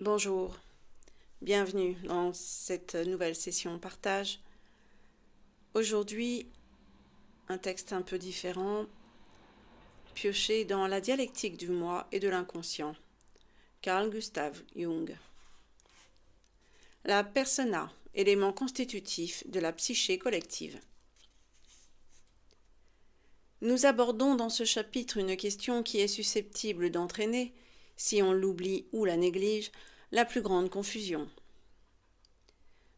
Bonjour, bienvenue dans cette nouvelle session partage. Aujourd'hui, un texte un peu différent, pioché dans la dialectique du moi et de l'inconscient. Carl Gustav Jung. La persona, élément constitutif de la psyché collective. Nous abordons dans ce chapitre une question qui est susceptible d'entraîner, si on l'oublie ou la néglige, la plus grande confusion.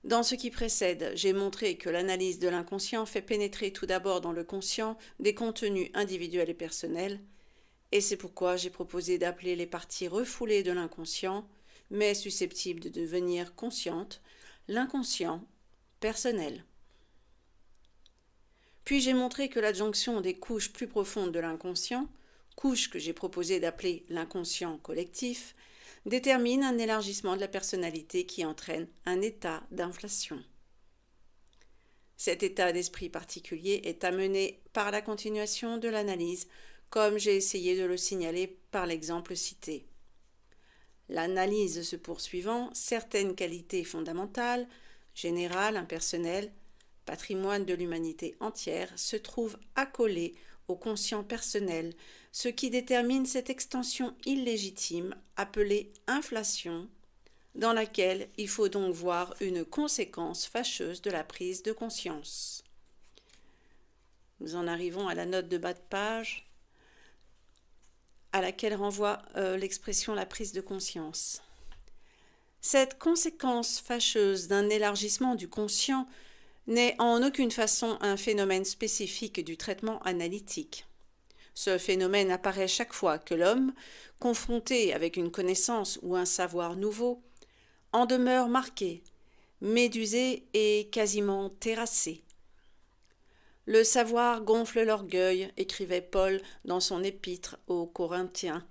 Dans ce qui précède, j'ai montré que l'analyse de l'inconscient fait pénétrer tout d'abord dans le conscient des contenus individuels et personnels, et c'est pourquoi j'ai proposé d'appeler les parties refoulées de l'inconscient, mais susceptibles de devenir conscientes, l'inconscient personnel. Puis j'ai montré que l'adjonction des couches plus profondes de l'inconscient, couche que j'ai proposé d'appeler l'inconscient collectif, détermine un élargissement de la personnalité qui entraîne un état d'inflation. Cet état d'esprit particulier est amené par la continuation de l'analyse, comme j'ai essayé de le signaler par l'exemple cité. L'analyse se poursuivant, certaines qualités fondamentales, générales, impersonnelles, patrimoine de l'humanité entière, se trouvent accolées au conscient personnel, ce qui détermine cette extension illégitime appelée inflation, dans laquelle il faut donc voir une conséquence fâcheuse de la prise de conscience. Nous en arrivons à la note de bas de page, à laquelle renvoie l'expression la prise de conscience. Cette conséquence fâcheuse d'un élargissement du conscient n'est en aucune façon un phénomène spécifique du traitement analytique. Ce phénomène apparaît chaque fois que l'homme, confronté avec une connaissance ou un savoir nouveau, en demeure marqué, médusé et quasiment terrassé. Le savoir gonfle l'orgueil, écrivait Paul dans son épître aux Corinthiens,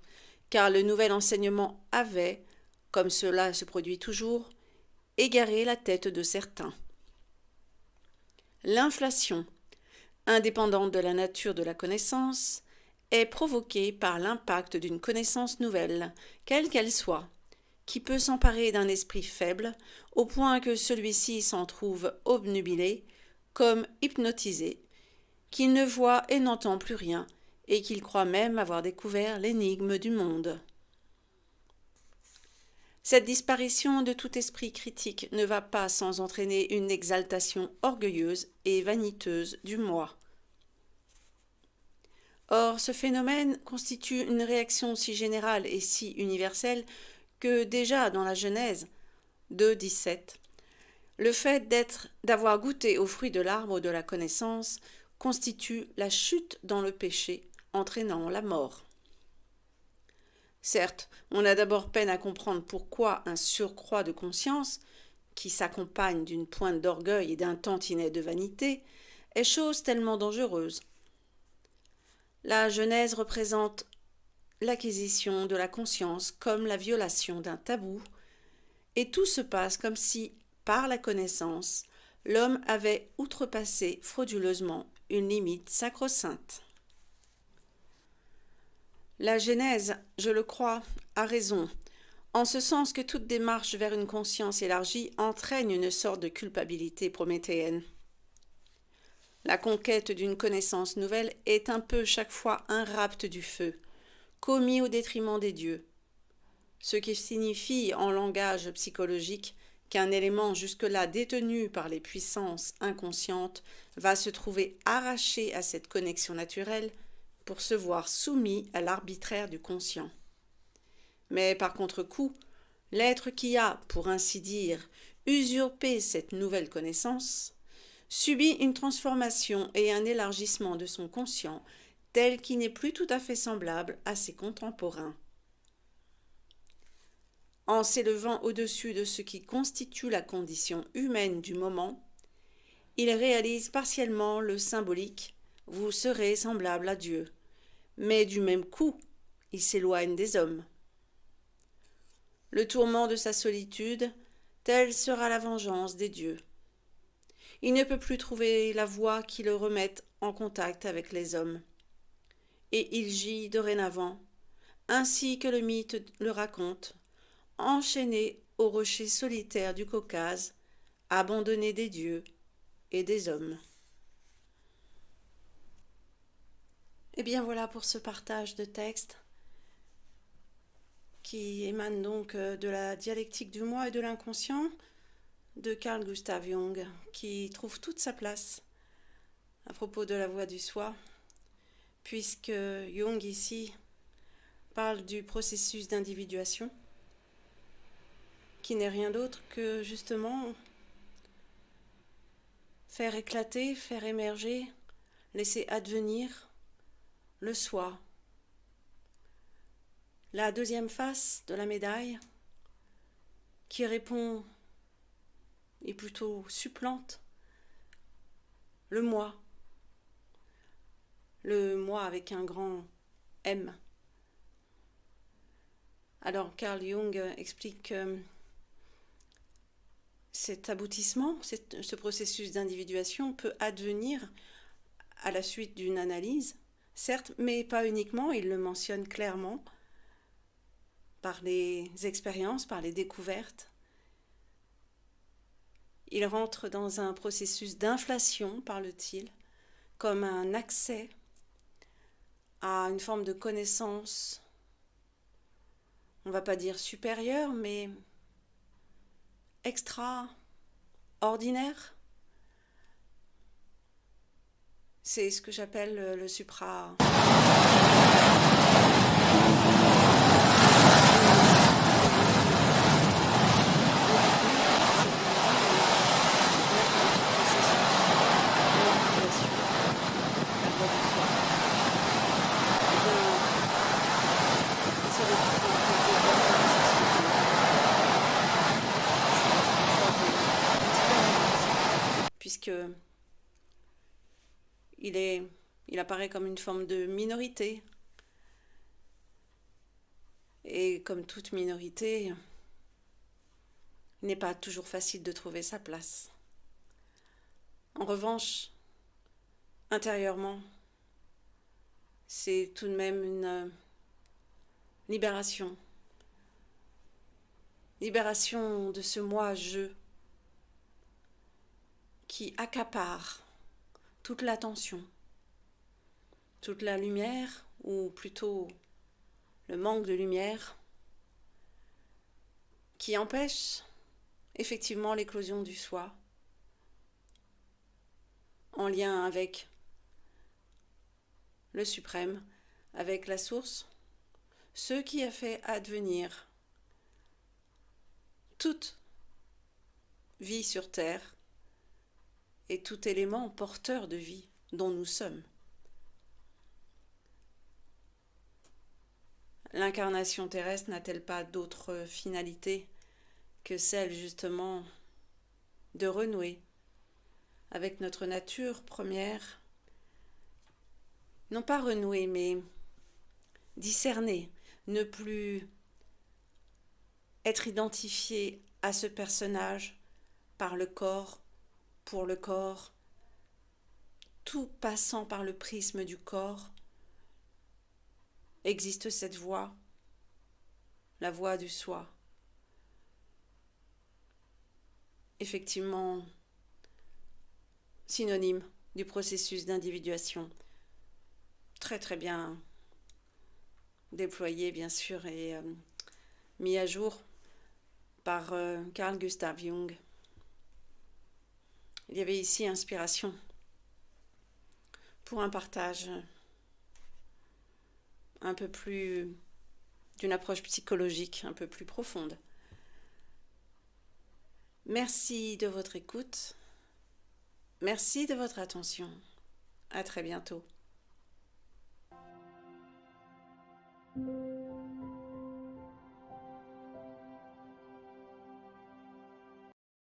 car le nouvel enseignement avait, comme cela se produit toujours, égaré la tête de certains. L'inflation, indépendante de la nature de la connaissance, est provoquée par l'impact d'une connaissance nouvelle, quelle qu'elle soit, qui peut s'emparer d'un esprit faible au point que celui-ci s'en trouve obnubilé, comme hypnotisé, qu'il ne voit et n'entend plus rien, et qu'il croit même avoir découvert l'énigme du monde. Cette disparition de tout esprit critique ne va pas sans entraîner une exaltation orgueilleuse et vaniteuse du moi. Or, ce phénomène constitue une réaction si générale et si universelle que déjà dans la Genèse 2:17, le fait d'avoir goûté au fruit de l'arbre de la connaissance constitue la chute dans le péché, entraînant la mort. Certes, on a d'abord peine à comprendre pourquoi un surcroît de conscience, qui s'accompagne d'une pointe d'orgueil et d'un tantinet de vanité, est chose tellement dangereuse. La Genèse représente l'acquisition de la conscience comme la violation d'un tabou, et tout se passe comme si, par la connaissance, l'homme avait outrepassé frauduleusement une limite sacro-sainte. La Genèse, je le crois, a raison, en ce sens que toute démarche vers une conscience élargie entraîne une sorte de culpabilité prométhéenne. La conquête d'une connaissance nouvelle est un peu chaque fois un rapt du feu, commis au détriment des dieux, ce qui signifie en langage psychologique qu'un élément jusque-là détenu par les puissances inconscientes va se trouver arraché à cette connexion naturelle pour se voir soumis à l'arbitraire du conscient. Mais par contre-coup, l'être qui a, pour ainsi dire, usurpé cette nouvelle connaissance, subit une transformation et un élargissement de son conscient tel qu'il n'est plus tout à fait semblable à ses contemporains. En s'élevant au-dessus de ce qui constitue la condition humaine du moment, il réalise partiellement le symbolique « vous serez semblable à Dieu », mais du même coup, il s'éloigne des hommes. Le tourment de sa solitude, telle sera la vengeance des dieux. Il ne peut plus trouver la voie qui le remette en contact avec les hommes. Et il gît dorénavant, ainsi que le mythe le raconte, enchaîné aux rochers solitaires du Caucase, abandonné des dieux et des hommes. Et bien voilà pour ce partage de texte qui émane donc de la dialectique du moi et de l'inconscient de Carl Gustav Jung, qui trouve toute sa place à propos de la voix du soi, puisque Jung ici parle du processus d'individuation, qui n'est rien d'autre que justement faire éclater, faire émerger, laisser advenir le soi. La deuxième face de la médaille, qui répond et plutôt supplante le moi avec un grand M. Alors Carl Jung explique que cet aboutissement, ce processus d'individuation peut advenir à la suite d'une analyse, certes, mais pas uniquement, il le mentionne clairement, par les expériences, par les découvertes. Il rentre dans un processus d'inflation, parle-t-il, comme un accès à une forme de connaissance, on ne va pas dire supérieure, mais extraordinaire. C'est ce que j'appelle le supra. Puisque il apparaît comme une forme de minorité. Et comme toute minorité, il n'est pas toujours facile de trouver sa place. En revanche, intérieurement, c'est tout de même une libération. Libération de ce moi-je qui accapare toute l'attention, toute la lumière, ou plutôt le manque de lumière, qui empêche effectivement l'éclosion du soi, en lien avec le suprême, avec la source, ce qui a fait advenir toute vie sur terre et tout élément porteur de vie dont nous sommes. L'incarnation terrestre n'a-t-elle pas d'autre finalité que celle justement de renouer avec notre nature première, non pas renouer, mais discerner, ne plus être identifié à ce personnage par le corps, pour le corps, tout passant par le prisme du corps. Existe cette voie, la voie du soi. Effectivement, synonyme du processus d'individuation, très très bien déployé bien sûr et mis à jour par Carl Gustav Jung. Il y avait ici inspiration pour un partage un peu plus d'une approche psychologique un peu plus profonde. Merci de votre écoute. Merci de votre attention. À très bientôt.